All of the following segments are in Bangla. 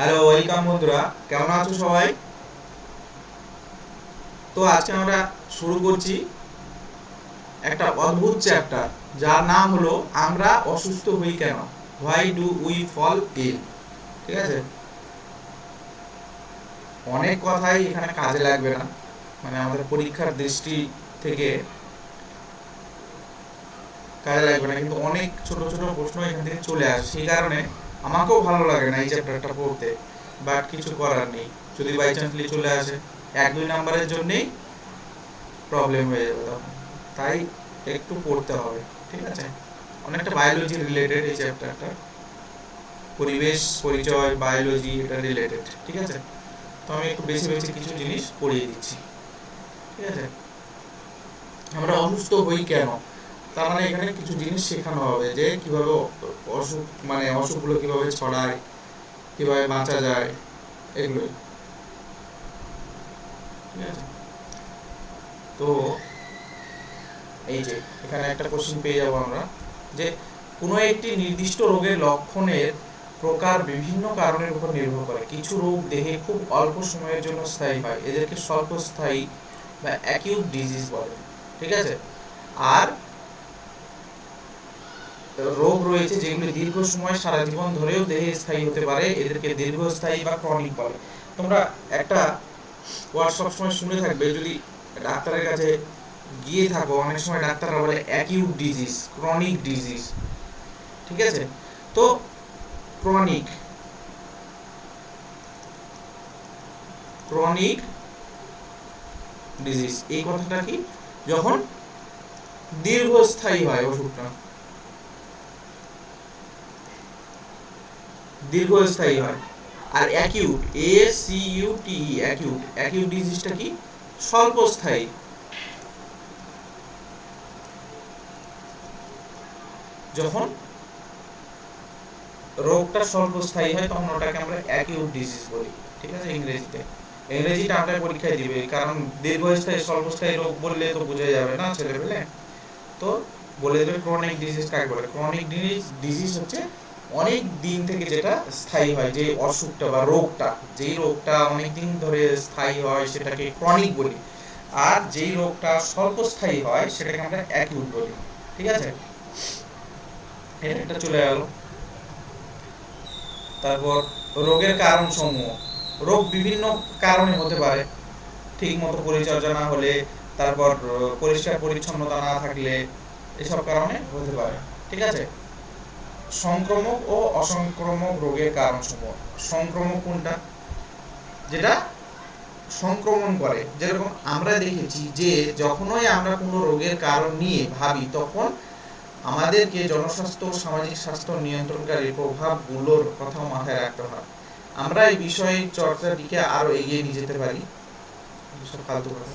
হ্যালো, ওয়েলকাম বন্ধুরা। কেমন আছো সবাই? তো আজকে আমরা শুরু করছি একটা অদ্ভুত চ্যাপ্টার, যার নাম হলো আমরা অসুস্থ হই কেন, হোয়াই ডু উই ফল ইল। ঠিক আছে, অনেক কথাই এখানে কাজে লাগবে না, মানে আমাদের পরীক্ষার দৃষ্টি থেকে কাজে লাগবে না, কিন্তু অনেক ছোট ছোট প্রশ্ন এখান থেকে চলে আসে। সেই কারণে আমাকেও ভালো লাগে না এই চ্যাপ্টারটা পড়তে, বাট কিছু করার নেই। যদি বাই চান্সলি চলে আসে, 1-2 নাম্বারের জন্যেই প্রবলেম হয়ে যাবে তখন। তাই একটু পড়তে হবে। ঠিক আছে, অনেকটা বায়োলজি রিলেটেড এই চ্যাপ্টারটা, পরিবেশ পরিচয় বায়োলজি এটা রিলেটেড। ঠিক আছে, তো আমি একটু বেছে বেছে কিছু জিনিস পড়িয়ে দিচ্ছি। ঠিক আছে, আমরা অসুস্থ হই কেন, তার মানে এখানে কিছু জিনিস শেখানো হবে যে কিভাবে অসুখ, মানে অসুখগুলো কিভাবে ছড়ায়, কিভাবে বাঁচা যায়, এগুলোই। ঠিক আছে, তো এই যে এখানে একটা কোশ্চেন পেয়ে যাবো আমরা, যে কোনো একটি নির্দিষ্ট রোগের লক্ষণের প্রকার বিভিন্ন কারণের উপর নির্ভর করে। কিছু রোগ দেহে খুব অল্প সময়ের জন্য স্থায়ী হয়, এদেরকে স্বল্পস্থায়ী বা অ্যাকিউট ডিজিজ বলে। ঠিক আছে, আর রোগ রয়েছে যেগুলি দীর্ঘ সময় সারা জীবন ধরেও দেহে স্থায়ী হতে পারে, এদেরকে দীর্ঘস্থায়ী বা ক্রনিক বলে। তোমরা একটা ওয়ার্ড সবসময় শুনে থাকবে, যদি ডাক্তারের কাছে গিয়ে থাকো, অনেক সময় ডাক্তাররা বলে অ্যাকিউট ডিজিজ, ক্রনিক ডিজিজ। ঠিক আছে, তো ক্রনিক ক্রনিক ডিজিজ এই কথাটা কি, যখন দীর্ঘস্থায়ী হয় অসুখটা, দীর্ঘস্থায়ী হয়। আর অ্যাকিউট, ACUTE, অ্যাকিউট, অ্যাকিউট ডিজিজটা কি, স্বল্পস্থায়ী। যখন রোগটা স্বল্পস্থায়ী হয় তখন ওটাকে আমরা অ্যাকিউট ডিজিজ বলি। ঠিক আছে, ইংরেজিটা আমরা পরীক্ষায় দিবে, কারণ দীর্ঘস্থায়ী স্বল্পস্থায়ী রোগ বললে তো বোঝা যাবে না ছেলেপেলে। তো বলে দেবে ক্রনিক ডিজিজ কাকে বলে। ক্রনিক ডিজিজ হচ্ছে অনেক দিন থেকে যেটা স্থায়ী হয়, যে অসুখটা বা রোগটা, যেই রোগটা অনেক দিন ধরে স্থায়ী হয় সেটাকে ক্রনিক বলি। আর যেই রোগটা স্বল্পস্থায়ী হয় সেটাকে আমরা অ্যাকিউট বলি। ঠিক আছে, এটা চলে গেল। তারপর রোগের কারণ সমূহ। রোগ বিভিন্ন কারণে হতে পারে, ঠিক মতো পরিচর্যা না হলে, তারপর পরিষ্কার পরিচ্ছন্নতা না থাকলে, এসব কারণে হতে পারে। ঠিক আছে, সংক্রমক ও অসংক্রামক রোগের কারণ সমূহ। সংক্রমক কোনটা, যেটা সংক্রমণ করে। যেরকম আমরা দেখেছি যে যখনই আমরা কোনো রোগের কারণ নিয়ে ভাবি, তখন আমাদেরকে জনস্বাস্থ্য ও সামাজিক স্বাস্থ্য নিয়ন্ত্রণকারী প্রভাবগুলোর কথাও মাথায় রাখতে হয়। আমরা এই বিষয়ে চর্চাটিকে আরো এগিয়ে নিয়ে যেতে পারি। ফালতু কথা।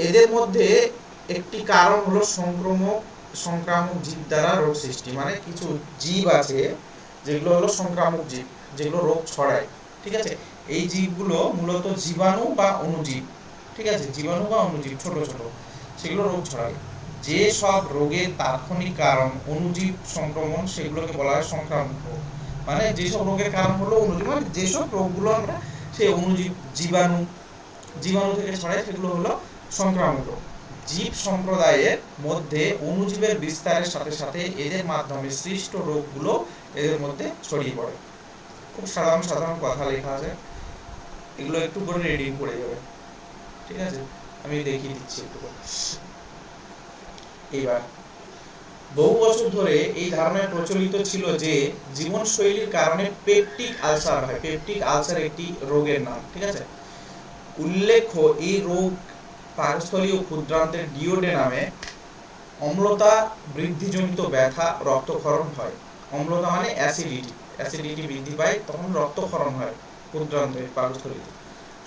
এদের মধ্যে একটি কারণ হলো সংক্রামক জীব দ্বারা রোগ সৃষ্টি। মানে কিছু জীব আছে যেগুলো হলো সংক্রামক জীব, যেগুলো রোগ ছড়ায়। ঠিক আছে, এই জীবগুলো মূলত জীবাণু বা অণুজীব। ঠিক আছে, জীবাণু বা অণুজীব ছোট ছোট, সেগুলো রোগ ছড়ায়। যে সব রোগের তাৎক্ষণিক কারণ অণুজীব সংক্রমণ, সেগুলোকে বলা হয় সংক্রামক রোগ। মানে যেসব রোগের কারণ হলো অণুজীব, মানে যেসব রোগগুলো আমরা সেই অণুজীব, জীবাণু জীবাণু থেকে ছড়ায়, সেগুলো হলো সংক্রামক রোগ। জীব সম্প্রদায়ের মধ্যে অণুজীবের বিস্তারের সাথে সাথে এদের মাধ্যমে সৃষ্ট রোগগুলো এদের মধ্যে ছড়িয়ে পড়ে। খুব সাধারণ সাধারণ কথা লেখা আছে, এগুলো একটু করে রিডিং করে যাবে। ঠিক আছে, আমি দেখিয়ে দিচ্ছি একটু করে। এইবার বহু বছর ধরে এই ধারণা প্রচলিত ছিল যে জীবনশৈলীর কারণে পেপটিক আলসার হয়। পেপটিক আলসার একটি রোগের নাম। ঠিক আছে, উল্লেখ্য এই রোগ পাকস্থলীয় ক্ষুদ্রান্তের ডিওডেনামে অম্লতা বৃদ্ধিজনিত ব্যথা, রক্তক্ষরণ হয়। অম্লতা মানে অ্যাসিডিটি, অ্যাসিডিটি বৃদ্ধি পায়, তখন রক্তক্ষরণ হয় ক্ষুদ্রান্তে পাকস্থলীতে।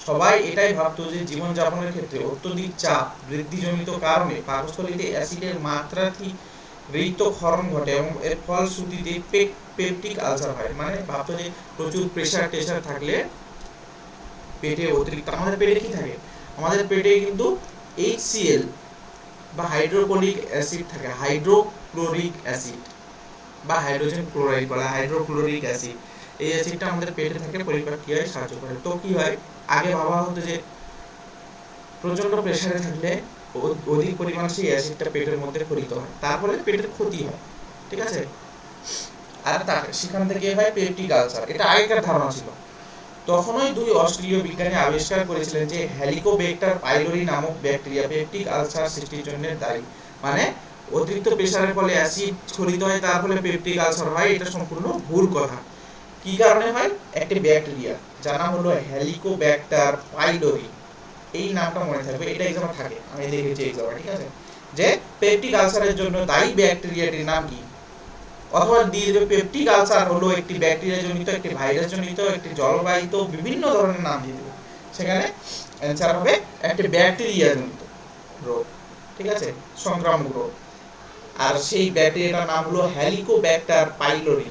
সবাই এটাই ভাবতো যে জীবনযাপনের ক্ষেত্রে অত্যধিক চাপ বৃদ্ধিজনিত কারণে পাকস্থলীতে অ্যাসিডের মাত্রাধিক রক্তক্ষরণ ঘটে এবং এর ফলশ্রুতিতে পেপটিক আলসার হয়। মানে ভাবতো যে প্রচুর প্রেশার টেশার থাকলে পেটে অতিরিক্ত, আমাদের পেটে কি থাকে, আমাদের পেটে কিন্তু HCl বা হাইড্রোক্লোরিক অ্যাসিড থাকে, হাইড্রোক্লোরিক অ্যাসিড বা হাইড্রোজেন ক্লোরাইড বলা, হাইড্রোক্লোরিক অ্যাসিড। এই অ্যাসিডটা আমাদের পেটে থাকে, পরিপাক ক্রিয়ায় সাহায্য করে। তো কি হয়, আগে ভাবা হতো যে প্রচন্ড প্রেসারে থাকলে অধিক পরিমাণ সেই অ্যাসিডটা পেটের মধ্যে ক্ষরিত হয়, তার ফলে পেটের ক্ষতি হয়, ঠিক আছে। আর সেখান থেকে হয় পেপটিক আলসার, এটা আগেকার ধারণা ছিল। তখনই দুই অস্ট্রেলীয় বিজ্ঞানী আবিষ্কার করেছিলেন যে হেলিকোব্যাক্টার পাইলোরি নামক ব্যাকটেরিয়া পেপটিক আলসার সৃষ্টির জন্য দায়ী। মানে অতিরিক্ত প্রেসারের ফলে অ্যাসিড ক্ষরিত হয়, তার ফলে পেপটিক আলসার হয়, এটা সম্পূর্ণ ভুল কথা। কি কারণে হয়, একটি ব্যাকটেরিয়া যার নাম হলো হেলিকোব্যাক্টার পাইলোরি, এই নামটা মনে থাকবে, এটা এক্সামে থাকে, আমি দেখেছি এক্সামে, ঠিক আছে। যে পেপটিক আলসারের জন্য দায়ী ব্যাকটেরিয়াটির নাম কি, অথবা দিয়ে দেবে পেপটিক আলসার হলো একটি ব্যাকটেরিয়া জনিত, একটি ভাইরাস জনিত, একটি জলবাহিত, বিভিন্ন ধরনের নাম দিয়ে দেবে। সেখানে অ্যান্সার হবে একটি ব্যাকটেরিয়া জনিত রোগ, ঠিক আছে, সংক্রামক রোগ। আর সেই ব্যাকটেরিয়াটার নাম হলো হেলিকোব্যাক্টার পাইলোরি,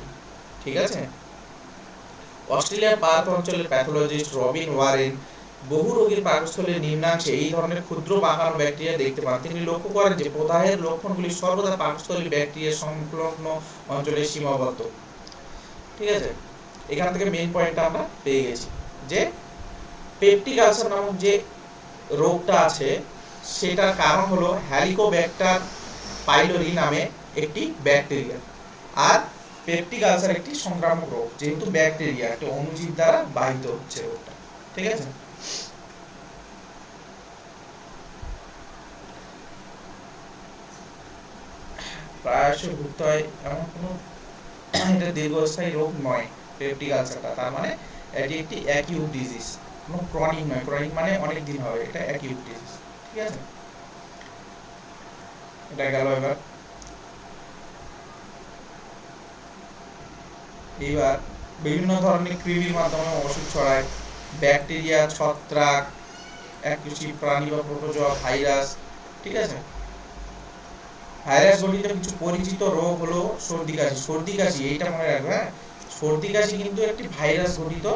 ঠিক আছে। অস্ট্রেলিয়ার পার্থ অঞ্চলের প্যাথোলজিস্ট রবিন ওয়ারেন বহু রোগীর পাকস্থলীর নিম্নাংশে এই ধরনের ক্ষুদ্র বাঁকানো ব্যাকটেরিয়া দেখতে পান। তিনি লক্ষ্য করেন যে প্রদাহের লক্ষণগুলি সর্বদা পাকস্থলী ব্যাকটেরিয়া সংলগ্ন অঞ্চলে সীমাবদ্ধ, ঠিক আছে। এখান থেকে মেইন পয়েন্টটা আমরা পেয়ে গেছি যে পেপটিক আলসার নামক যে রোগটা আছে সেটার কারণ হলো হেলিকোব্যাক্টার পাইলোরি নামে একটি ব্যাকটেরিয়া। আর পেপটিক আলসার একটি সংক্রামক রোগ, যেহেতু ব্যাকটেরিয়া একটা অণুজীব দ্বারা বাহিত হচ্ছে রোগটা, ঠিক আছে। প্রায়শই ভুগতে হয় এমন কোনো, এটা দীর্ঘস্থায়ী রোগ নয় পেপটিক আলসারটা, তার মানে এটি একটি অ্যাকিউট ডিজিজ, কোনো ক্রনিক নয়। ক্রনিক মানে অনেক দিন হবে, এটা অ্যাকিউট ডিজিজ, ঠিক আছে। এটা গেল। এবার বিভিন্ন ধরনের কৃমির মাধ্যমে ওষুধ ছড়ায়, ব্যাকটেরিয়া, ছত্রাক, এককোষী প্রাণী বা প্রোটোজোয়া, ভাইরাস, ঠিক আছে। ভাইরাস জনিত কিছু পরিচিত রোগ হলো সর্দি কাশি। সর্দি কাশি এইটা মনে রাখবে, হ্যাঁ, সর্দি কাশি কিন্তু একটি ভাইরাস জনিত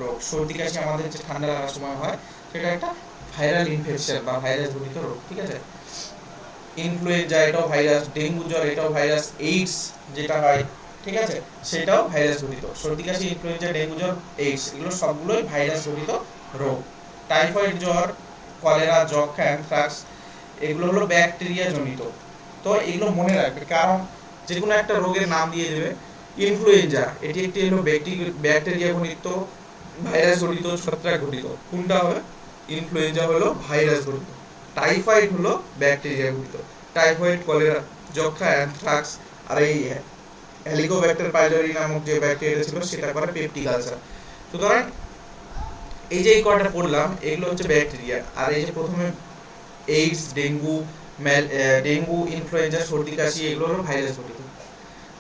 রোগ। সর্দি কাশি আমাদের যে ঠান্ডা লাগার সময় হয় সেটা একটা ভাইরাল ইনফেকশন বা ভাইরাস জনিত রোগ, ঠিক আছে। ইনফ্লুয়েঞ্জা এটাও ভাইরাস, ডেঙ্গু জ্বর এটাও ভাইরাস, এইডস যেটা হয়, ঠিক আছে, সেটাও ভাইরাস জনিত। সর্দি কাশি, ইনফ্লুয়েঞ্জা, ডেঙ্গু জ্বর, এইডস এগুলো সবগুলোই ভাইরাস জনিত রোগ। টাইফয়েড জ্বর, কলেরা, যক্ষা, অ্যানথ্রাক্স এগুলো হলো ব্যাকটেরিয়া জনিত। তো এগুলো মনে রাখবে, কারণ যে কোনো একটা রোগের নাম দিয়ে দেবে। ইনফ্লুয়েঞ্জা এটি একটি হলো ব্যাকটেরিয়া জনিত, ভাইরাস জনিত, ছত্রাক জনিত। কোনটা হবে, ইনফ্লুয়েঞ্জা হলো ভাইরাস জনিত, টাইফয়েড হলো ব্যাকটেরিয়া জনিত। টাইফয়েড, কলেরা, যক্ষা, অ্যানথ্রাক্স আর এই হেলিকোব্যাক্টার পাইলোরি নামক যে ব্যাকটেরিয়া ছিল সেটা করে পেপটিক আলসার। সুতরাং এই যে এই কয়টা পড়লাম এগুলো হচ্ছে ব্যাকটেরিয়া। আর এই যে প্রথমে এইডস, ডেঙ্গু, ইনফ্লুয়েঞ্জা, সর্দি কাশি এগুলো হলো ভাইরাস ঘটিত।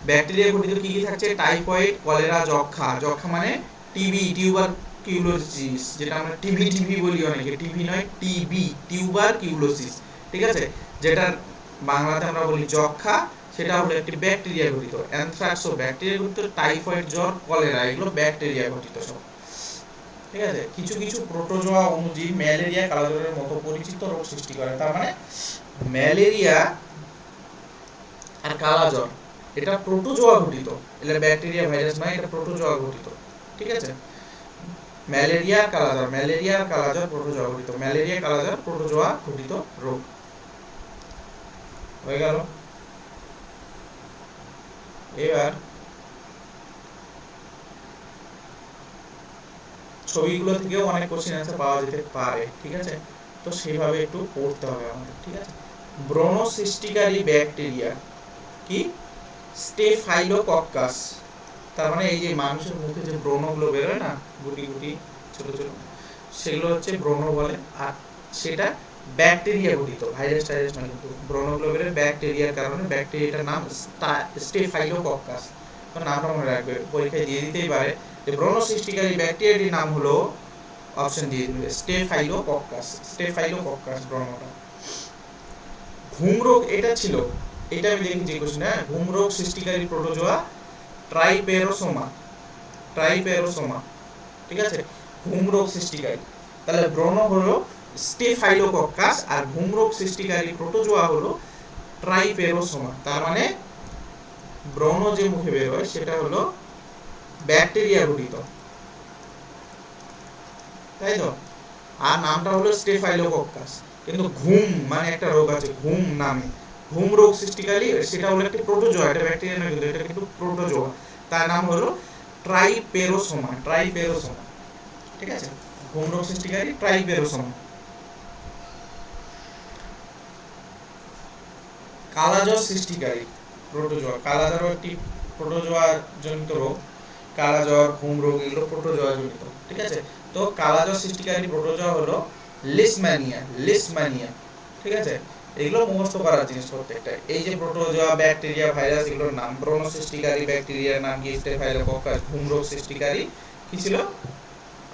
ব্যাকটেরিয়া ঘটিত কি কি থাকছে, টাইফয়েড, কলেরা, যক্ষা। যক্ষা মানে টিবি, টিউবারকিউলোসিস, যেটা আমরা টিবি টিবি বলি অনেকে, টিবি নয় টিবি, টিউবারকিউলোসিস, ঠিক আছে, যেটার বাংলাতে আমরা বলি যক্ষা, সেটা হলো একটি ব্যাকটেরিয়া ঘটিত। অ্যানথ্রাক্সও ব্যাকটেরিয়া ঘটিত, টাইফয়েড, জ্বর, কলেরা এগুলো ব্যাকটেরিয়া ঘটিত সব, ঠিক আছে। কিছু কিছু প্রোটোজোয়া অণুজীব ম্যালেরিয়া, কালাজ্বরের মতো পরিচিত রোগ সৃষ্টি করে। তার মানে ম্যালেরিয়া আর কালাজ্বর এটা প্রোটোজোয়া ঘটিত, এটা ব্যাকটেরিয়া ভাইরাস নয়, এটা প্রোটোজোয়া ঘটিত, ঠিক আছে। ম্যালেরিয়া, কালাজ্বর, ম্যালেরিয়া আর কালাজ্বর প্রোটোজোয়া ঘটিত, ম্যালেরিয়া, কালাজ্বর প্রোটোজোয়া ঘটিত রোগ হয়ে গেল। এবার ছবিগুলো থেকেও অনেক কোশ্চেন অ্যান্সার পাওয়া যেতে পারে, ঠিক আছে। তো সেইভাবে একটু পড়তে হবে আমাদের, ঠিক আছে। ব্রণ সৃষ্টিকারী ব্যাকটেরিয়া কি, স্টেফাইলোকক্কাস। তার মানে এই যে মানুষের মুখে যে ব্রণগুলো বেরোয় না, গুটি গুটি ছোট ছোট, সেগুলো হচ্ছে ব্রণ বলে। আর সেটা ব্যাকটেরিয়া ঘটিত, ভাইরাস টাইরাস নয়, কিন্তু ব্রণগুলো বেরোয় ব্যাকটেরিয়ার কারণে। ব্যাকটেরিয়াটার নাম স্টেফাইলোকক্কাস। তো নামটা মনে রাখবে, পরীক্ষায় দিয়ে দিতেই পারে যে ব্রণ সৃষ্টিকারী ব্যাকটেরিয়াটির নাম হলো, অপশন দিয়ে দিবে স্টেফাইলোকক্কাস, স্টেফাইলোকক্কাস ব্রণটা। ঘুম রোগ এটা ছিল, এটা আমি দেখি যে কোশ্চেন, হ্যাঁ, ঘুম রোগ সৃষ্টিকারী প্রোটোজোয়া ট্রাইপেরোসোমা, ট্রাইপেরোসোমা, ঠিক আছে, ঘুম রোগ সৃষ্টিকারী। তাহলে ব্রণ হলো স্টেফাইলোকক্কাস আর ঘুম রোগ সৃষ্টিকারী প্রোটোজোয়া হলো ট্রাইপেরোসোমা। তার মানে ব্রণ যে মুখে বের হয় সেটা হলো ব্যাকটেরিয়া ঘটিত, তাই তো। আর নামটা হলো স্টেফাইলোকক্কাস। কিন্তু ঘুম মানে একটা রোগ আছে ঘুম নামে, ঘুম রোগ সৃষ্টিকারী, সেটা হলো একটা প্রোটোজোয়া, এটা ব্যাকটেরিয়া নয় কিন্তু, এটা কিন্তু প্রোটোজোয়া। তার নাম হলো ট্রাইপেরোসোমা, ট্রাইপেরোসোমা, ঠিক আছে। ঘুম রোগ সৃষ্টিকারী ট্রাইপেরোসোমা। কালাজ্বর সৃষ্টিকারী প্রোটোজোয়া, কালাজ্বরও একটি প্রোটোজোয়া জনিত রোগ। কালাজ্বর, ঘুম রোগ এগুলো প্রোটোজোয়া জনিত, ঠিক আছে। তো কালাজ্বর সৃষ্টিকারী প্রোটোজোয়া হলো লিশম্যানিয়া, লিশম্যানিয়া, ঠিক আছে। এগুলো মুখস্থ করার জিনিস প্রত্যেকটা। এই যে প্রোটোজোয়া, ব্যাকটেরিয়া, ভাইরাস, এগুলোর নাম। ব্রণ সৃষ্টিকারী ব্যাকটেরিয়ার নাম কি? স্টেফাইলোকক্কাস। ঘুম রোগ সৃষ্টিকারী কি ছিল?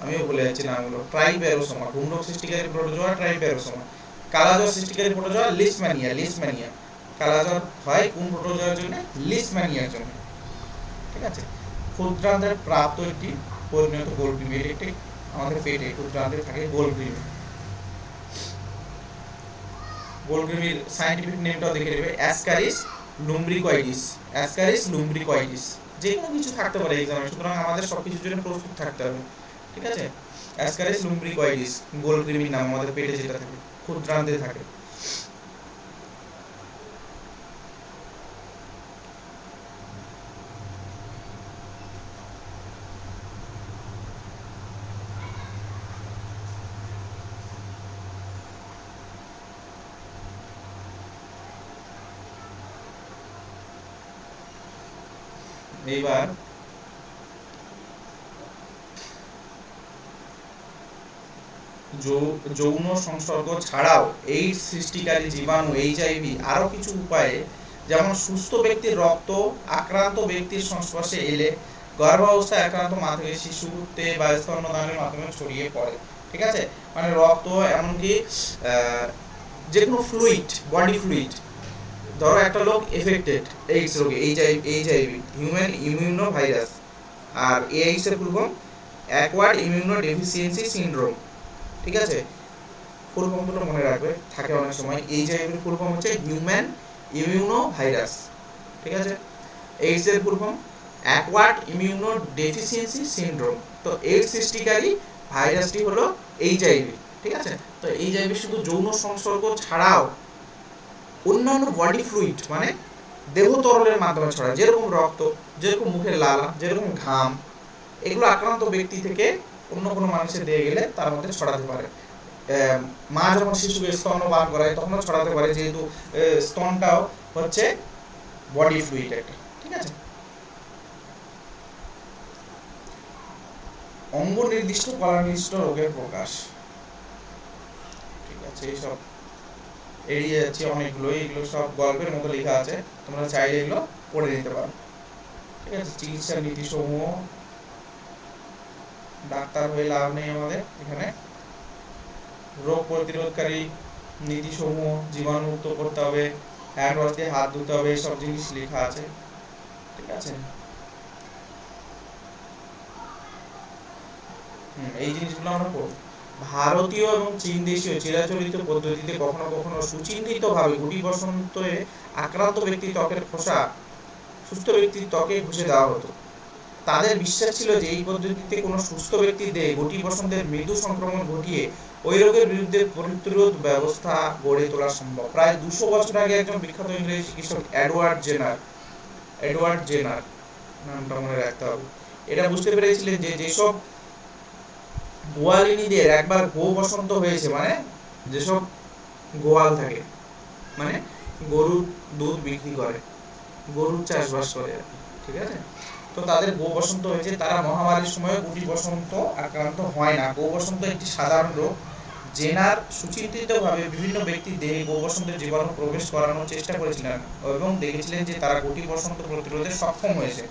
আমিও ভুলে যাচ্ছি নামগুলো। ট্রাইপেরোসোমা, ঘুম রোগ সৃষ্টিকারী প্রোটোজোয়া ট্রাইপেরোসোমা। কালাজ্বর সৃষ্টিকারী প্রোটোজোয়া লিশম্যানিয়া, লিশম্যানিয়া। কালাজ্বর হয় কোন প্রোটোজোয়ার জন্য? লিশম্যানিয়ার জন্য, ঠিক আছে। ক্ষুদ্রান্তের প্রাপ্ত একটি পরিণত গোলকৃমি, একটি আমাদের পেটে ক্ষুদ্রান্তে থাকে গোলকৃমি। গোলকৃমির সায়েন্টিফিক নেমটাও দেখে নেবে, অ্যাসকারিস লুম্ব্রিকয়েডিস, অ্যাসকারিস লুম্ব্রিকয়েডিস। যে কোনো কিছু থাকতে পারে এক্সামে, সুতরাং আমাদের সব কিছুর জন্য প্রস্তুত থাকতে হবে, ঠিক আছে। অ্যাসকারিস লুম্ব্রিকয়েডিস গোলকৃমির নাম, আমাদের পেটে যেটা থাকে, ক্ষুদ্রান্তে থাকে। এইবার যৌন সংসর্গ ছাড়াও এইডস সৃষ্টিকারী জীবাণু, এইচআইভি, আরও কিছু উপায়ে, যেমন সুস্থ ব্যক্তির রক্ত আক্রান্ত ব্যক্তির সংস্পর্শে এলে, গর্ভাবস্থায় আক্রান্ত মা থেকে শিশুতে বা স্তন্যদানের মাধ্যমে ছড়িয়ে পড়ে, ঠিক আছে। মানে রক্ত, এমনকি যে কোনো ফ্লুইড, বডি ফ্লুইড। ধরো একটা লোক এফেক্টেড এইডস রোগে, এইচআইভি, হিউম্যান ইমিউনো ভাইরাস, আর এইডস এর full form acquired immuno deficiency syndrome, ঠিক আছে। ফুল ফর্ম দুটো মনে রাখবে, থাকে অনেক সময়। এইচআইভি এর ফুল ফর্ম হচ্ছে হিউম্যান ইমিউনো ভাইরাস, ঠিক আছে। এইডস এর full form acquired immuno deficiency syndrome. তো এইডস সৃষ্টিকারী ভাইরাসটি হলো এইচআইভি, ঠিক আছে। তো এইচআইভি শুধু যৌন সংসর্গ ছাড়াও অন্যান্য বডি ফ্লুইড, মানে দেহ তরলের মাধ্যমে ছড়ায়, যেরকম রক্ত, যেরকম মুখের লালা, যেরকম ঘাম, এগুলো আক্রান্ত ব্যক্তি থেকে অন্য কোনো মানুষের দিয়ে গেলে তার মধ্যে ছড়াতে পারে। মা যখন শিশুকে স্তন্যপান করায় তখনও ছড়াতে পারে, যেহেতু স্তনটাও হচ্ছে বডি ফ্লুইড একটা, ঠিক আছে। অঙ্গ নির্দিষ্ট কলা নির্দিষ্ট রোগের প্রকাশ, ঠিক আছে। এইসব এড়িয়ে যাচ্ছে অনেকগুলো, এগুলো সব গল্পের মতো লেখা আছে, তোমরা চাইলে এগুলো পড়ে নিতে পারো, ঠিক আছে। চিকিৎসার নীতিসমূহ, ডাক্তার হয়ে লাভ নেই আমাদের এখানে। রোগ প্রতিরোধকারী নীতিসমূহ, জীবাণুমুক্ত করতে হবে, হ্যান্ড ওয়াশ দিয়ে হাত ধুতে হবে, সব জিনিস লেখা আছে, ঠিক আছে। এই জিনিসগুলো আমরা পড়ব। ভারতীয় এবং চীন দেশীয় চিরাচরিত পদ্ধতিতে কখনো কখনো সুচিন্তিতভাবে গুটি বসন্তে আক্রান্ত ব্যক্তির ত্বকের খোসা সুস্থ ব্যক্তির ত্বকে ঘষে দেওয়া হতো। তাদের বিশ্বাস ছিল যে এই পদ্ধতিতে কোনো সুস্থ ব্যক্তির দেহে গুটি বসন্তের মৃদু সংক্রমণ ঘটিয়ে ওই রোগের বিরুদ্ধে প্রতিরোধ ব্যবস্থা গড়ে তোলা সম্ভব। প্রায় 200 বছর আগে একজন বিখ্যাত ইংরেজি চিকিৎসক এডওয়ার্ড জেনার, এডওয়ার্ড জেনার নামটা মনে রাখতে হবে, এটা বুঝতে পেরেছিলেন যে যেসব গোয়ালিনীদের একবার গো বসন্ত হয়েছে, মানে যেসব গোয়াল থাকে, মানে গরুর দুধ বিক্রি করে, গরুর চাষবাস করে, ঠিক আছে। তো তাদের গো বসন্ত হয়েছে, তারা মহামারীর সময় গুটি বসন্ত আক্রান্ত হয় না। গো বসন্ত একটি সাধারণ রোগ। জেনার সুচিন্তিতভাবে বিভিন্ন ব্যক্তির দেহে গো বসন্তের জীবাণু প্রবেশ করানোর চেষ্টা করেছিলেন এবং দেখেছিলেন যে তারা গুটি বসন্ত প্রতিরোধে সক্ষম হয়েছে।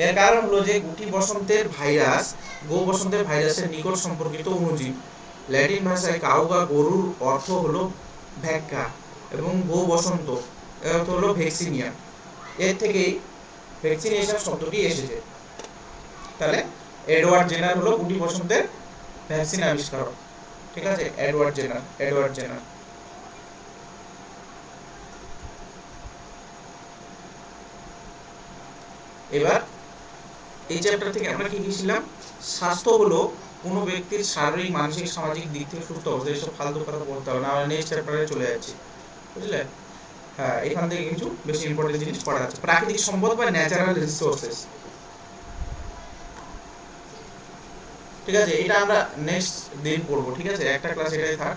এর কারণ হলো যে গুটি বসন্তের ভাইরাস গো বসন্তের ভাইরাসের নিকট সম্পর্কিত অণুজীব। ল্যাটিন ভাষায় কাউ বা গরুর অর্থ হলো ভ্যাক্কা এবং গো বসন্ত এর অর্থ হলো ভ্যাকসিনিয়া। এর থেকেই ভ্যাকসিনেশন শব্দটি এসেছে। তাহলে এডওয়ার্ড জেনার হলো গুটি বসন্তের ভ্যাকসিন আবিষ্কারক, ঠিক আছে। Edward Jenner, Edward Jenner. এবার এই চ্যাপ্টার থেকে আমরা কি শিখলাম? স্বাস্থ্য হলো কোনো ব্যক্তির শারীরিক, মানসিক, সামাজিক দিক থেকে সুস্থ অবস্থা। এইসব ফালতু কথা বলতে হবে না, আমরা নেক্সট চ্যাপ্টারে চলে যাচ্ছি, বুঝলে? হ্যাঁ, এখান থেকে কিছু বেশি ইম্পর্টেন্ট জিনিস পড়া আছে। প্রাকৃতিক সম্পদ বা ন্যাচারাল রিসোর্সেস, ঠিক আছে? এটা আমরা নেক্সট দিন পড়বো, ঠিক আছে? একটা ক্লাস এটাই থাক।